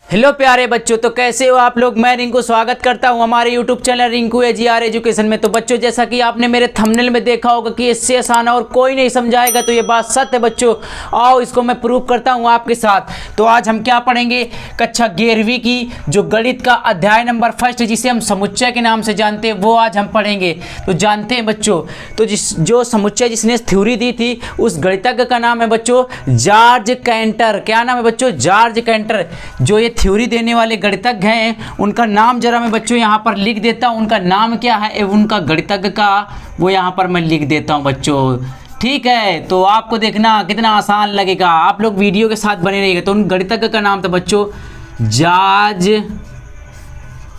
Hello प्यारे बच्चों, तो कैसे हो आप लोग। मैं रिंकू स्वागत करता हूं हमारे YouTube channel Rinku AGR education में। तो बच्चों, जैसा कि आपने मेरे थंबनेल में देखा होगा कि इससे आसान और कोई नहीं समझाएगा, तो ये बात सत्य है बच्चों। आओ इसको मैं प्रूव करता हूं आपके साथ। तो आज हम क्या पढ़ेंगे, कक्षा 11वीं की जो गणित का अध्याय नंबर 1 जिसे हम समुच्चय के नाम से जानते हैं, वो आज हम पढ़ेंगे। तो जानते हैं बच्चों, तो जो समुच्चय जिसने थ्योरी दी थी उस गणितज्ञ का नाम है बच्चों जॉर्ज कैंटर। क्या नाम है बच्चों? George canter. जो ये थ्योरी देने वाले गणितज्ञ हैं उनका नाम जरा मैं बच्चों यहाँ पर लिख देता हूँ। उनका नाम क्या है, उनका गणितज्ञ का वो यहाँ पर मैं लिख देता हूँ बच्चों। ठीक है, तो आपको देखना कितना आसान लगेगा, आप लोग वीडियो के साथ बने रहिएगा। तो उन गणितज्ञ का नाम था बच्चों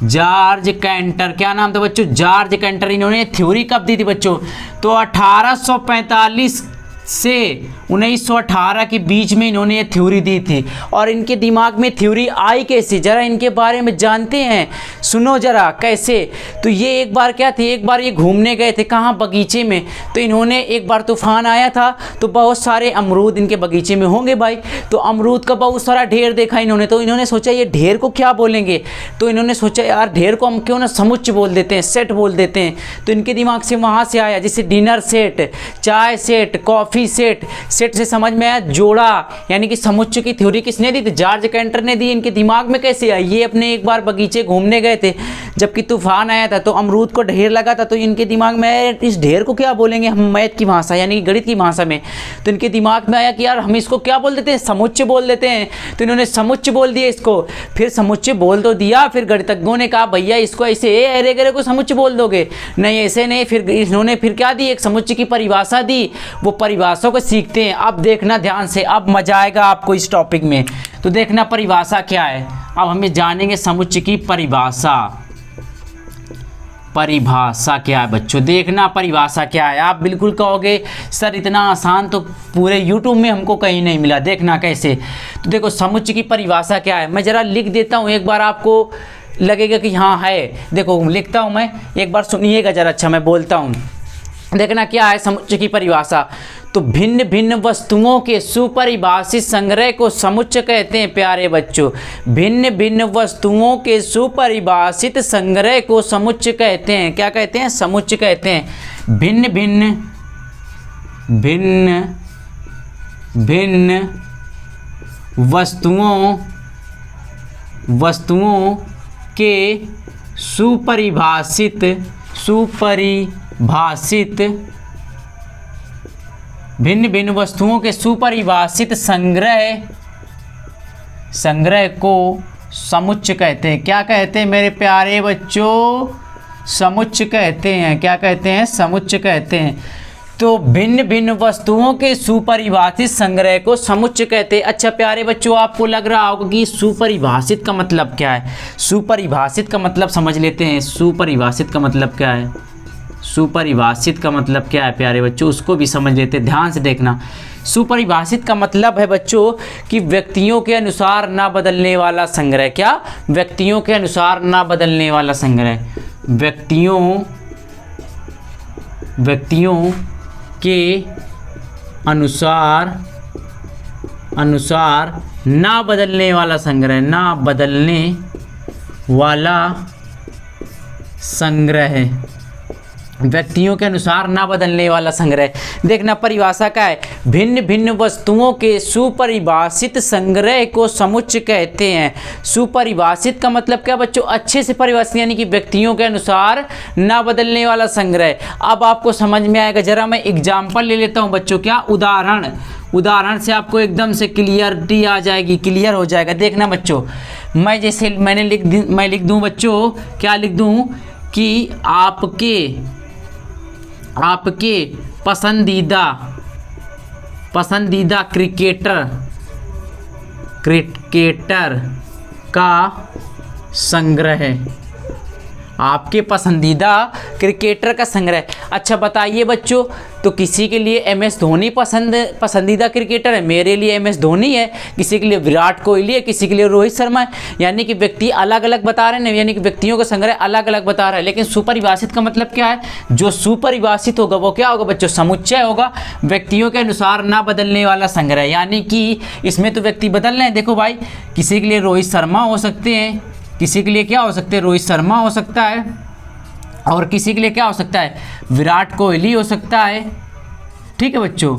जॉर्ज कैंटर। क्या नाम था बच्चों? George canter. इन्होंने थ्योरी कब दी थी बच्चों? तो 1845 से 1918 के बीच में इन्होंने ये थ्योरी दी थी। और इनके दिमाग में थ्योरी आई कैसे, जरा इनके बारे में जानते हैं। सुनो जरा कैसे। तो ये एक बार क्या थी, एक बार ये घूमने गए थे कहाँ, बगीचे में। तो इन्होंने एक बार तूफान आया था तो बहुत सारे अमरूद इनके बगीचे में होंगे भाई। तो अमरूद का बहुत सारा ढेर देखा इन्होंने। तो इन्होंने सोचा ये ढेर को क्या बोलेंगे। तो इन्होंने सोचा यार ढेर को हम क्यों ना समुच्चय बोल देते हैं, सेट बोल देते हैं। तो इनके दिमाग से वहाँ से आया, जैसे डिनर सेट, चाय सेट, कॉफ़ी सेट। सेट से समझ में आया जोड़ा, यानी कि समुच्चय की थ्योरी किसने दी थी? जॉर्ज कैंटर ने दी। इनके दिमाग में कैसे आई? ये अपने एक बार बगीचे घूमने गए थे जबकि तूफान आया था तो अमरूद को ढेर लगा था। तो इनके दिमाग में इस ढेर को क्या बोलेंगे हम मैथ की भाषा यानी कि गणित की भाषा में। तो इनके दिमाग में आया कि यार हम इसको क्या बोल देते हैं, समुच्चय बोल देते हैं। तो इन्होंने समुच्चय बोल दिया इसको। फिर समुच्चय बोल तो दिया, फिर गणितज्ञों ने कहा भैया इसको ऐसे अरे गरे को समुच्चय बोल दोगे, नहीं ऐसे नहीं। फिर इन्होंने फिर क्या दी, एक समुच्चय की परिभाषा दी। वो परिभाषा को सीखते हैं। अब देखना ध्यान से, अब मजा आएगा आपको इस टॉपिक में। तो देखना परिभाषा क्या है, अब हमें जानेंगे समुच्चय की परिभाषा। परिभाषा क्या है बच्चों, देखना परिभाषा क्या है। आप बिल्कुल कहोगे सर इतना आसान तो पूरे YouTube में हमको कहीं नहीं मिला। देखना कैसे। तो देखो समुच्चय की परिभाषा क्या है, मैं ज़रा लिख देता हूँ, एक बार आपको लगेगा कि हाँ है। देखो लिखता हूँ मैं, एक बार सुनिएगा ज़रा। अच्छा मैं बोलता हूँ, देखना क्या है समुच्चय की परिभाषा। तो भिन्न भिन्न वस्तुओं के सुपरिभाषित संग्रह को समुच्चय कहते हैं प्यारे बच्चों। भिन्न भिन्न वस्तुओं के सुपरिभाषित संग्रह को समुच्चय कहते हैं। क्या कहते हैं? समुच्चय कहते हैं। भिन्न भिन्न भिन्न भिन्न वस्तुओं के सुपरिभाषित भिन्न भिन्न वस्तुओं के सुपरिभाषित संग्रह को समुच्चय कहते हैं। क्या कहते हैं मेरे प्यारे बच्चों? समुच्चय कहते हैं। क्या कहते हैं? समुच्चय कहते हैं। तो भिन्न भिन्न वस्तुओं के सुपरिभाषित संग्रह को समुच्चय कहते हैं। अच्छा प्यारे बच्चों, आपको लग रहा होगा कि सुपरिभाषित का मतलब क्या है। सुपरिभाषित का मतलब समझ लेते हैं। सुपरिभाषित का मतलब क्या है? सुपरिभाषित का मतलब क्या है प्यारे बच्चों, उसको भी समझ लेते हैं। ध्यान से देखना। सुपरिभाषित का मतलब है बच्चों कि व्यक्तियों के अनुसार ना बदलने वाला संग्रह। क्या? व्यक्तियों के अनुसार ना बदलने वाला संग्रह। व्यक्तियों के अनुसार ना बदलने वाला संग्रह। ना बदलने वाला संग्रह, व्यक्तियों के अनुसार ना बदलने वाला संग्रह। देखना परिभाषा का है, भिन्न भिन्न वस्तुओं के सुपरिभाषित संग्रह को समुच्चय कहते हैं। सुपरिभाषित का मतलब क्या बच्चों? अच्छे से परिभाषित, यानी कि व्यक्तियों के अनुसार ना बदलने वाला संग्रह। अब आपको समझ में आएगा। जरा मैं एग्जाम्पल ले लेता हूँ बच्चों। क्या? उदाहरण से आपको एकदम से क्लियरिटी आ जाएगी, क्लियर हो जाएगा। देखना बच्चों, मैं जैसे मैं लिख दूँ बच्चों, क्या लिख दूँ कि आपके पसंदीदा क्रिकेटर का संग्रह। आपके पसंदीदा क्रिकेटर का संग्रह। अच्छा बताइए बच्चों, तो किसी के लिए एम एस धोनी पसंदीदा क्रिकेटर है, मेरे लिए एम एस धोनी है, किसी के लिए विराट कोहली है, किसी के लिए रोहित शर्मा है। यानी कि व्यक्ति अलग अलग बता रहे हैं, यानी कि व्यक्तियों का संग्रह अलग अलग बता रहा है। लेकिन सुपरिभाषित का मतलब क्या है? जो सुपरिभाषित होगा वो क्या होगा बच्चों? समुच्चय होगा, व्यक्तियों के अनुसार ना बदलने वाला संग्रह। यानी कि इसमें तो व्यक्ति बदल रहे हैं। देखो भाई, किसी के लिए रोहित शर्मा हो सकते हैं, किसी के लिए क्या हो सकते हैं? रोहित शर्मा हो सकता है, और किसी के लिए क्या हो सकता है? विराट कोहली हो सकता है। ठीक है बच्चों,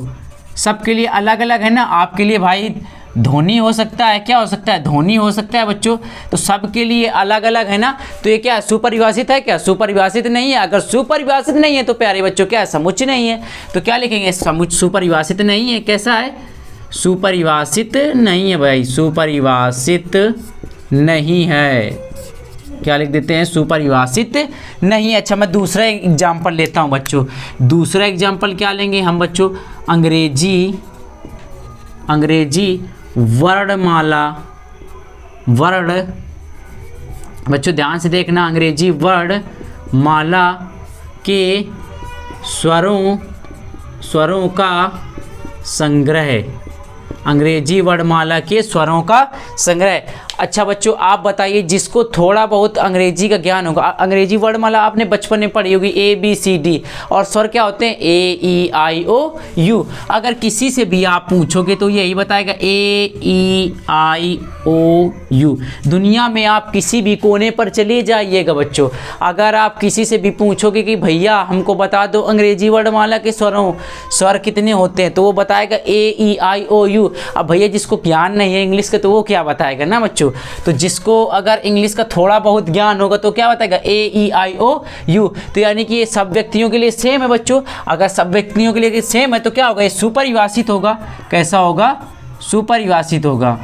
सबके लिए अलग अलग है ना। आपके लिए भाई धोनी हो सकता है, क्या हो सकता है? धोनी हो सकता है बच्चों। तो सबके लिए अलग अलग है ना। तो ये क्या है? सुपरिभाषित है क्या? सुपरिभाषित नहीं है। अगर सुपरिभाषित नहीं है तो प्यारे बच्चों क्या है? समुच्चय नहीं है। तो क्या लिखेंगे? सुपरिभाषित नहीं है। कैसा है? सुपरिभाषित नहीं है भाई, सुपरिभाषित नहीं है। क्या लिख देते हैं? सुपरिभाषित नहीं। अच्छा, मैं दूसरा एग्जाम्पल लेता हूं बच्चों। दूसरा एग्जाम्पल क्या लेंगे हम बच्चों? अंग्रेजी वर्णमाला। वर्ण बच्चों ध्यान से देखना, अंग्रेजी वर्णमाला के स्वरों का संग्रह। अंग्रेजी वर्णमाला के स्वरों का संग्रह। अच्छा बच्चों, आप बताइए, जिसको थोड़ा बहुत अंग्रेजी का ज्ञान होगा, अंग्रेजी वर्णमाला आपने बचपन में पढ़ी होगी, ABCD, और स्वर क्या होते हैं? AEIOU। अगर किसी से भी आप पूछोगे तो यही बताएगा AEIOU। दुनिया में आप किसी भी कोने पर चले जाइएगा बच्चों, अगर आप किसी से भी पूछोगे कि भैया हमको बता दो अंग्रेजी वर्णमाला के स्वर कितने होते हैं, तो वो बताएगा AEIOU। अब भैया जिसको ज्ञान नहीं है इंग्लिश का तो वो क्या बताएगा ना बच्चों? तो जिसको अगर इंग्लिश का थोड़ा बहुत ज्ञान होगा तो क्या बताएगा? AEIOU। तो यानी कि ये सब व्यक्तियों के लिए सेम है बच्चों। अगर सब व्यक्तियों के लिए सेम है तो क्या होगा? ये सुपरिभाषित होगा। कैसा होगा? सुपरिभाषित होगा।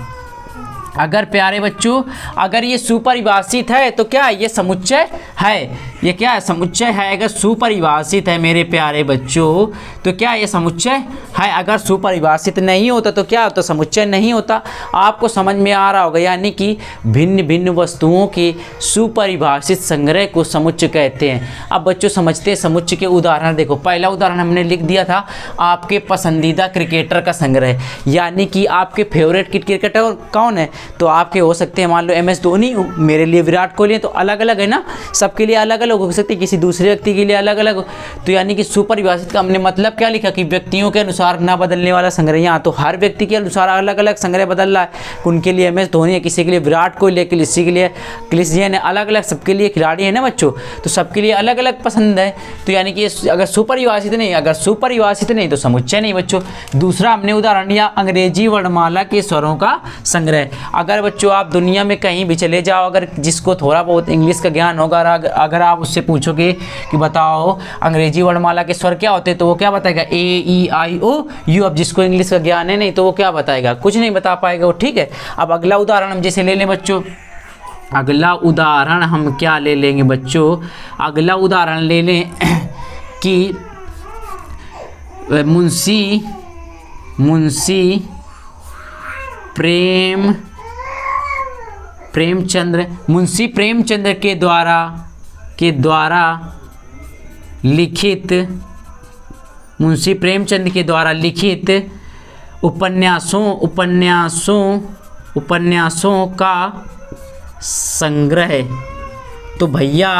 अगर प्यारे बच्चों, अगर ये सुपरिभाषित है तो क्या है? ये समुच्चय है। ये क्या है? समुच्चय है। अगर सुपरिभाषित है मेरे प्यारे बच्चों तो क्या ये समुच्चय है? अगर सुपरिभाषित नहीं होता तो क्या होता? समुच्चय नहीं होता। आपको समझ में आ रहा होगा। यानी कि भिन्न भिन्न वस्तुओं के सुपरिभाषित संग्रह को समुच्चय कहते हैं। अब बच्चों समझते हैं समुच्चय के उदाहरण। देखो, पहला उदाहरण हमने लिख दिया था, आपके पसंदीदा क्रिकेटर का संग्रह। यानी कि आपके फेवरेट क्रिकेटर कौन है? तो आपके हो सकते हैं, मान लो MS धोनी, मेरे लिए विराट कोहली है। तो अलग अलग है ना, सबके लिए अलग अलग हो सकती है, किसी दूसरे व्यक्ति के लिए अलग अलग। तो यानी कि सुपरिभाषित का हमने मतलब क्या लिखा? कि व्यक्तियों के अनुसार ना बदलने वाला संग्रह। यहाँ तो हर व्यक्ति के अनुसार अलग अलग संग्रह बदल रहा है। उनके लिए MS धोनी है, किसी के लिए विराट कोहली है, किसी के लिए क्रिस्टियन है, अलग अलग सबके लिए खिलाड़ी है ना बच्चों। तो सबके लिए अलग अलग पसंद है। तो यानी कि अगर सुपरिभाषित नहीं, अगर सुपरिभाषित नहीं तो समुच्चय नहीं बच्चों। दूसरा हमने उदाहरण लिया अंग्रेजी वर्णमाला के स्वरों का संग्रह। अगर बच्चों आप दुनिया में कहीं भी चले जाओ, अगर जिसको थोड़ा बहुत इंग्लिश का ज्ञान होगा, अगर आप उससे पूछोगे कि बताओ अंग्रेजी वर्णमाला के स्वर क्या होते हैं, तो वो क्या बताएगा? AEIOU। अब जिसको इंग्लिश का ज्ञान है नहीं तो वो क्या बताएगा? कुछ नहीं बता पाएगा वो। ठीक है, अब अगला उदाहरण हम जैसे ले लें बच्चों। अगला उदाहरण हम क्या ले लेंगे बच्चों? अगला उदाहरण ले लें कि मुंशी प्रेमचंद्र के द्वारा लिखित उपन्यासों का संग्रह। तो भैया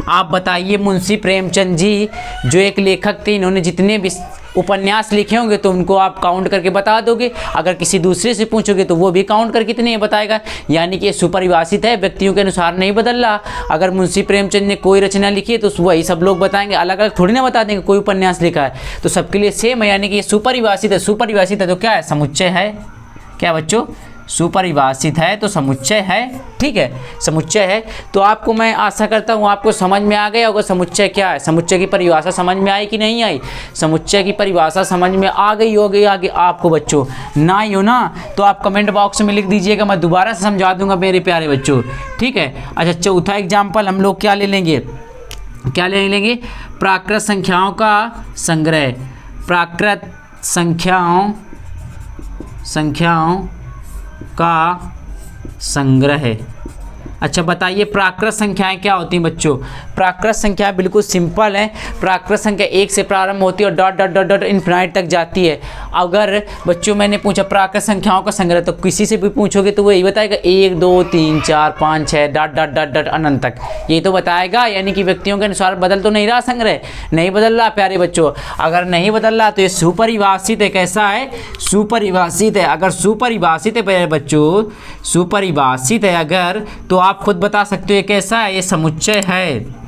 आप बताइए, मुंशी प्रेमचंद जी जो एक लेखक थे, इन्होंने जितने भी उपन्यास लिखे होंगे तो उनको आप काउंट करके बता दोगे। अगर किसी दूसरे से पूछोगे तो वो भी काउंट करके कितने बताएगा। यानी कि ये सुपरिभाषित है, व्यक्तियों के अनुसार नहीं बदल रहा। अगर मुंशी प्रेमचंद ने कोई रचना लिखी है तो वही सब लोग बताएंगे, अलग अलग थोड़ी ना बता देंगे। कोई उपन्यास लिखा है तो सबके लिए सेम है। यानी कि ये सुपरिभाषित है। सुपरिभाषित है तो क्या है? समुच्चय है। क्या बच्चों? सुपरिभाषित है तो समुच्चय है। ठीक है, समुच्चय है। तो आपको मैं आशा करता हूँ आपको समझ में आ गया होगा समुच्चय क्या है। समुच्चय की परिभाषा समझ में आई कि नहीं आई? समुच्चय की परिभाषा समझ में आ गई होगी आगे आपको बच्चों। ना ही हो ना तो आप कमेंट बॉक्स में लिख दीजिएगा, मैं दोबारा से समझा दूंगा मेरे प्यारे बच्चों। ठीक है। अच्छा, चौथा एग्जाम्पल हम लोग क्या ले लेंगे? क्या ले लेंगे? प्राकृत संख्याओं का संग्रह। प्राकृत संख्याओं का संग्रह। अच्छा बताइए प्राकृत संख्याएं क्या होती हैं बच्चों। प्राकृत संख्याएं बिल्कुल सिंपल है। प्राकृत संख्या 1 से प्रारंभ होती है और dot dot dot dot infinite तक जाती है। अगर बच्चों मैंने पूछा प्राकृत संख्याओं का संग्रह, तो किसी से भी पूछोगे तो वो यही बताएगा 1 2 3 4 5 6 डॉट डॉट डॉट डॉट अनंत तक, यही तो बताएगा। यानी कि व्यक्तियों के अनुसार बदल तो नहीं रहा संग्रह, नहीं बदल रहा प्यारे बच्चों। अगर नहीं बदल रहा तो ये सुपरिभाषित है। कैसा है? सुपरिभाषित है। अगर सुपरिभाषित है प्यारे बच्चों, सुपरिभाषित है अगर, तो आप खुद बता सकते हो ये कैसा है, ये समुच्चय है।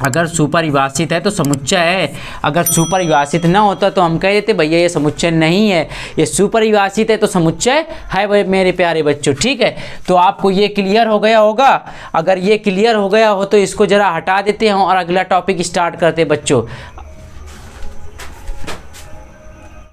अगर सुपरिभाषित है तो समुच्चय है। अगर सुपरिभाषित ना होता तो हम कह देते भैया ये समुच्चय नहीं है। ये सुपरिभाषित है तो समुच्चय है भाई मेरे प्यारे बच्चों। ठीक है, तो आपको ये क्लियर हो गया होगा। अगर ये क्लियर हो गया हो तो इसको जरा हटा देते हैं और अगला टॉपिक स्टार्ट करते हैं बच्चों।